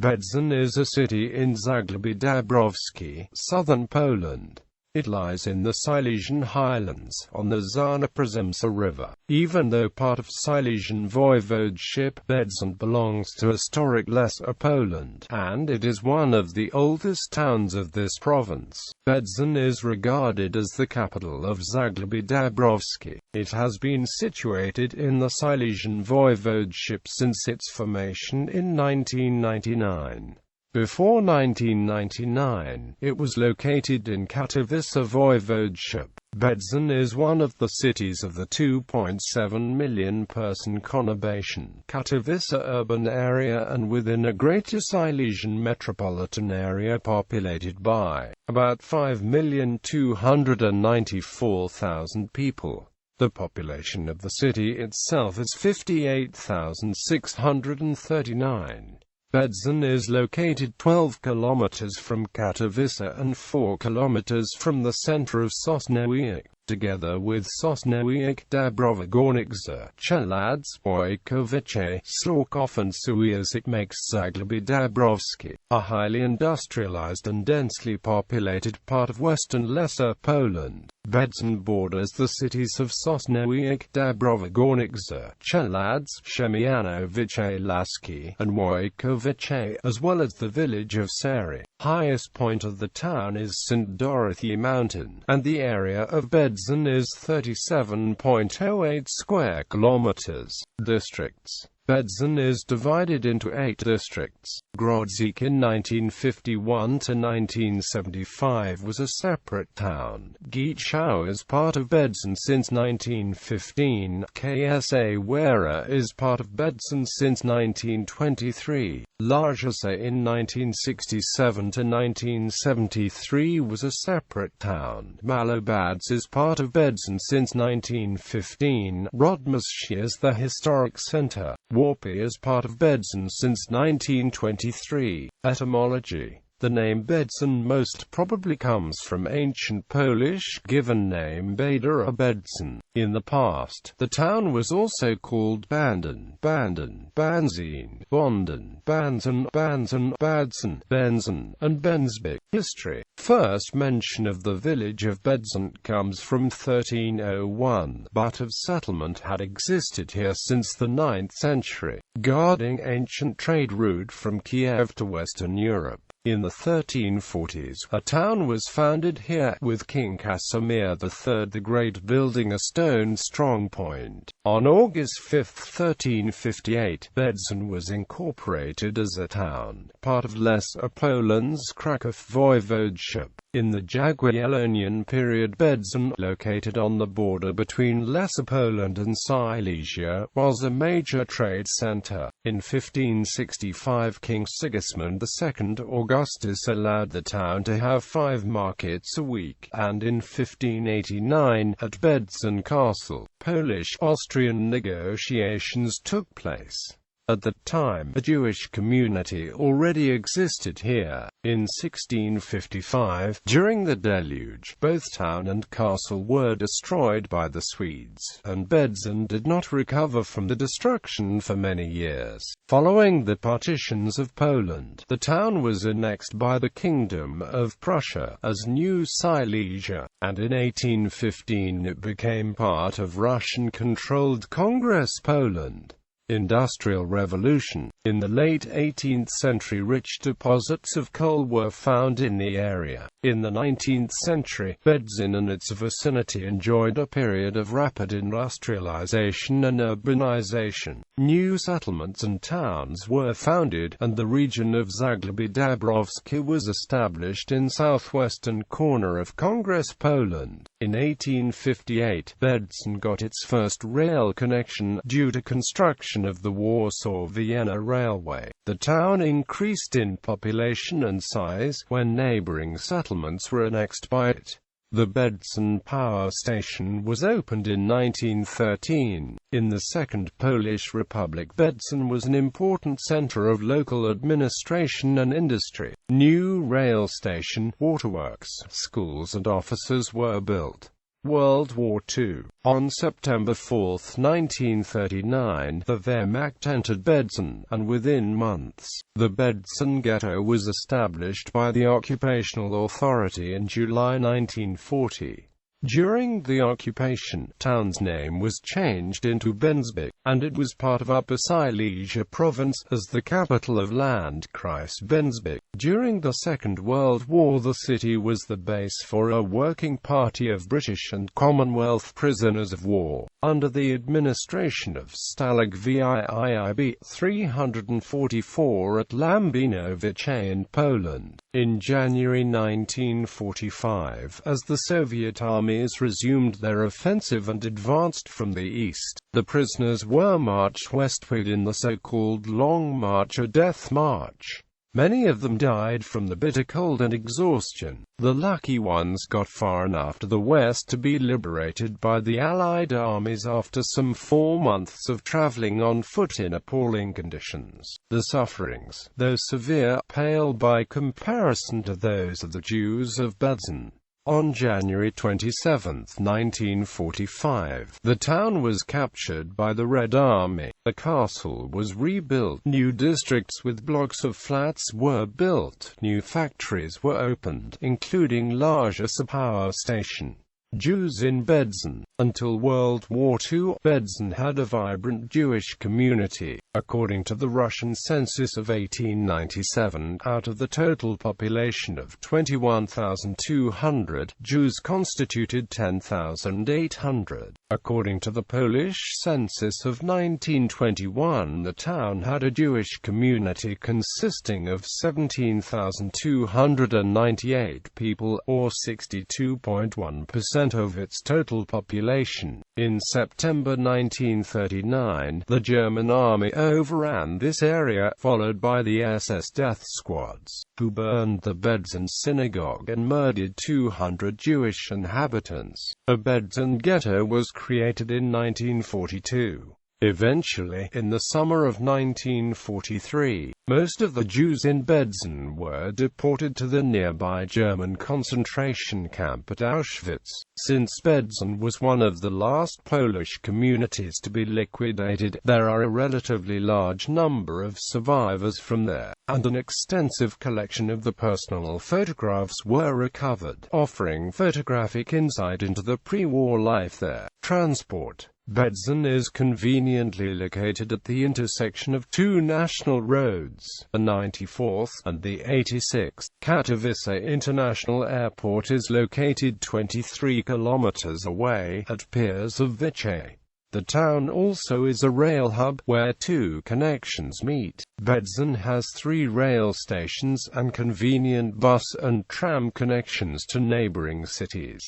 Będzin is a city in Zagłębie Dąbrowskie, southern Poland. It lies in the Silesian Highlands, on the Czarna Przemsza river. Even though part of Silesian Voivodeship, Będzin belongs to historic Lesser Poland, and it is one of the oldest towns of this province. Będzin is regarded as the capital of Zagłębie Dąbrowskie. It has been situated in the Silesian Voivodeship since its formation in 1999. Before 1999, it was located in Katowice Voivodeship. Będzin is one of the cities of the 2.7 million person conurbation Katowice urban area and within a Greater Silesian metropolitan area populated by about 5,294,000 people. The population of the city itself is 58,639. Będzin is located 12 kilometers from Katowice and 4 kilometers from the center of Sosnowiec. Together with Sosnowiec, Dąbrowa Górnicza, Czeladź, Wojkowice, Sławków and Sułęcz, it makes Zagłębie Dąbrowskie a highly industrialized and densely populated part of western Lesser Poland. Będzin borders the cities of Sosnowiec, Dąbrowa Górnicza, Czeladź, Przemianowice Laskie, and Wojkowice, as well as the village of Sary. Highest point of the town is St. Dorothy Mountain, and the area of Będzin is 37.08 square kilometers. Districts. Będzin is divided into 8 districts. Grodzic in 1951 to 1975 was a separate town. Giechau is part of Będzin since 1915. KSA Wera is part of Będzin since 1923. Larzyce in 1967 to 1973 was a separate town. Malobadz is part of Będzin since 1915. Rodmyśl is the historic center. Warpy is part of Będzin since 1923. Etymology. The name Będzin most probably comes from ancient Polish given name Bada or Będzin. In the past, the town was also called Bandon, Bandon, Banzin, Bondon, Banzin, Banzin, Badzin, Benzin, and Bensbik. History. First mention of the village of Będzin comes from 1301, but of settlement had existed here since the 9th century, guarding ancient trade route from Kiev to Western Europe. In the 1340s, a town was founded here, with King Casimir III the Great building a stone strongpoint. On August 5, 1358, Będzin was incorporated as a town, part of Lesser Poland's Kraków Voivodeship. In the Jagiellonian period, Będzin, located on the border between Lesser Poland and Silesia, was a major trade center. In 1565, King Sigismund II Augustus allowed the town to have 5 markets a week, and in 1589, at Będzin Castle, Polish-Austrian negotiations took place. At that time, a Jewish community already existed here. In 1655, during the deluge, both town and castle were destroyed by the Swedes, and Będzin did not recover from the destruction for many years. Following the partitions of Poland, the town was annexed by the Kingdom of Prussia as New Silesia, and in 1815 it became part of Russian-controlled Congress Poland. Industrial Revolution. In the late 18th century, rich deposits of coal were found in the area. In the 19th century, Będzin and its vicinity enjoyed a period of rapid industrialization and urbanization. New settlements and towns were founded, and the region of Zagłębie Dąbrowskie was established in southwestern corner of Congress Poland. In 1858, Będzin got its first rail connection due to construction of the Warsaw-Vienna Railway. The town increased in population and size when neighboring settlements were annexed by it. The Będzin power station was opened in 1913. In the Second Polish Republic, Będzin was an important center of local administration and industry. New rail station, waterworks, schools and offices were built. World War II. On September 4, 1939, the Wehrmacht entered Będzin, and within months, the Będzin ghetto was established by the occupational authority in July 1940. During the occupation, town's name was changed into Będzin, and it was part of Upper Silesia province, as the capital of Landkreis Będzin. During the Second World War, the city was the base for a working party of British and Commonwealth prisoners of war, under the administration of Stalag VIIB 344 at Lambinowice in Poland. In January 1945, as the Soviet armies resumed their offensive and advanced from the east, the prisoners were marched westward in the so-called Long March or Death March. Many of them died from the bitter cold and exhaustion. The lucky ones got far enough to the west to be liberated by the Allied armies after some 4 months of traveling on foot in appalling conditions. The sufferings, though severe, pale by comparison to those of the Jews of Będzin. On January 27, 1945, the town was captured by the Red Army. The castle was rebuilt, new districts with blocks of flats were built, new factories were opened, including larger power station. Jews in Będzin. Until World War II, Będzin had a vibrant Jewish community. According to the Russian census of 1897, out of the total population of 21,200, Jews constituted 10,800. According to the Polish census of 1921, the town had a Jewish community consisting of 17,298 people, or 62.1% of its total population. In September 1939, the German army overran this area, followed by the SS death squads, who burned the Będzin synagogue and murdered 200 Jewish inhabitants. A Będzin ghetto was created in 1942. Eventually, in the summer of 1943, most of the Jews in Będzin were deported to the nearby German concentration camp at Auschwitz. Since Będzin was one of the last Polish communities to be liquidated, there are a relatively large number of survivors from there, and an extensive collection of the personal photographs were recovered, offering photographic insight into the pre-war life there. Transport. Będzin is conveniently located at the intersection of two national roads, the 94th and the 86th. Katowice International Airport is located 23 kilometers away, at Pierzowice. The town also is a rail hub, where two connections meet. Będzin has 3 rail stations and convenient bus and tram connections to neighboring cities.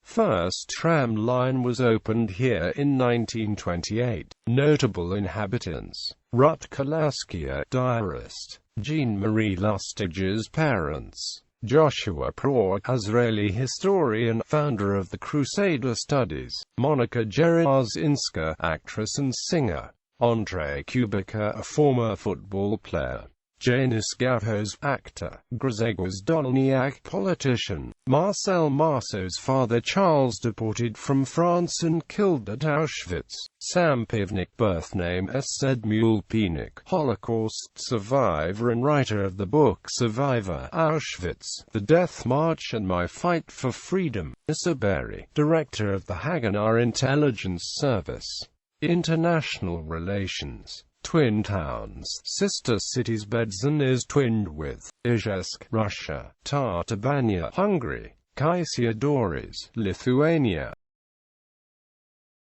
First tram line was opened here in 1928. Notable inhabitants: Rut Kalaskia, diarist; Jean-Marie Lustage's parents; Joshua Pror, Israeli historian, founder of the Crusader Studies; Monika Jerezinska, actress and singer; Andrzej Kubicka, a former football player; Janusz Gautos, actor; Grzegorz Dolniak, politician; Marcel Marceau's father Charles, deported from France and killed at Auschwitz; Sam Pivnik, birth name Sedmul Pinik, Holocaust survivor and writer of the book Survivor, Auschwitz, The Death March and My Fight for Freedom; Issa Berry, director of the Haganah Intelligence Service. International relations. Twin towns. Sister cities. Będzin is twinned with Izhevsk, Russia; Tartabania, Hungary; Kaiserslautern, Lithuania;